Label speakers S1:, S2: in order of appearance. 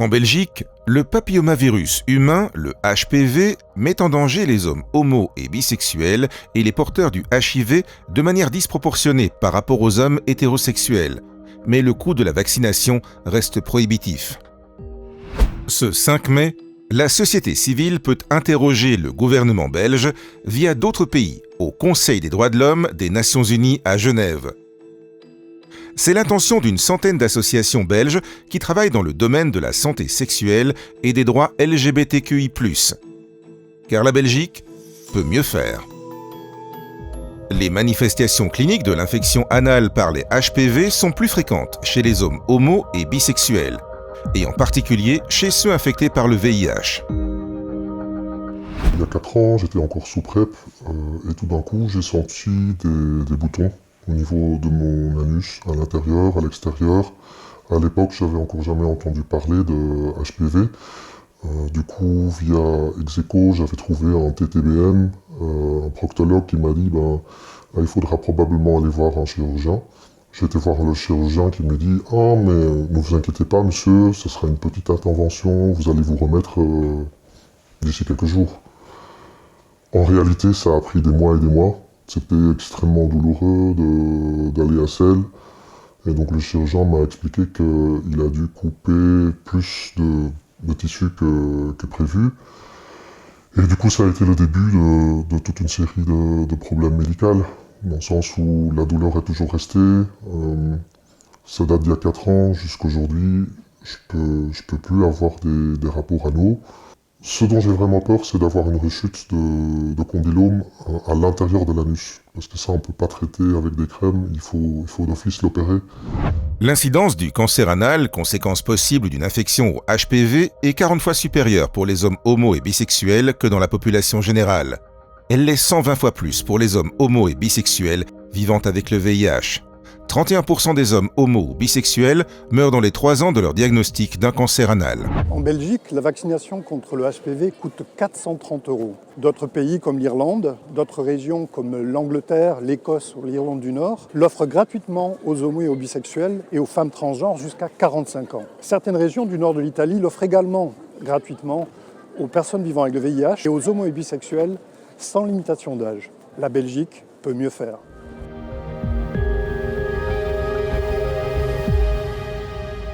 S1: En Belgique, le papillomavirus humain, le HPV, met en danger les hommes homo et bisexuels et les porteurs du HIV de manière disproportionnée par rapport aux hommes hétérosexuels. Mais le coût de la vaccination reste prohibitif. Ce 5 mai, la société civile peut interroger le gouvernement belge via d'autres pays au Conseil des droits de l'homme des Nations Unies à Genève. C'est l'intention d'une centaine d'associations belges qui travaillent dans le domaine de la santé sexuelle et des droits LGBTQI+. Car la Belgique peut mieux faire. Les manifestations cliniques de l'infection anale par les HPV sont plus fréquentes chez les hommes homo et bisexuels, et en particulier chez ceux infectés par le VIH.
S2: Il y a 4 ans, j'étais encore sous PrEP et tout d'un coup, j'ai senti des boutons au niveau de mon anus, à l'intérieur, à l'extérieur. À l'époque, j'avais encore jamais entendu parler de HPV. Du coup, via Execo, j'avais trouvé un TTBM, un proctologue qui m'a dit là, il faudra probablement aller voir un chirurgien. J'ai été voir le chirurgien qui me dit « Ah, mais ne vous inquiétez pas, monsieur, ce sera une petite intervention, vous allez vous remettre d'ici quelques jours. » En réalité, ça a pris des mois et des mois. C'était extrêmement douloureux d'aller à Celle. Et donc le chirurgien m'a expliqué qu'il a dû couper plus de tissu que prévu. Et du coup, ça a été le début de toute une série de problèmes médicaux, dans le sens où la douleur est toujours restée. Ça date d'il y a 4 ans, jusqu'aujourd'hui, je peux plus avoir des rapports anaux. Ce dont j'ai vraiment peur, c'est d'avoir une rechute de condylome à l'intérieur de l'anus. Parce que ça, on ne peut pas traiter avec des crèmes, il faut d'office l'opérer.
S1: L'incidence du cancer anal, conséquence possible d'une infection au HPV, est 40 fois supérieure pour les hommes homo et bisexuels que dans la population générale. Elle l'est 120 fois plus pour les hommes homo et bisexuels vivant avec le VIH. 31% des hommes homo ou bisexuels meurent dans les 3 ans de leur diagnostic d'un cancer anal.
S3: En Belgique, la vaccination contre le HPV coûte 430 €. D'autres pays comme l'Irlande, d'autres régions comme l'Angleterre, l'Écosse ou l'Irlande du Nord l'offrent gratuitement aux homos et aux bisexuels et aux femmes transgenres jusqu'à 45 ans. Certaines régions du nord de l'Italie l'offrent également gratuitement aux personnes vivant avec le VIH et aux homos et bisexuels sans limitation d'âge. La Belgique peut mieux faire.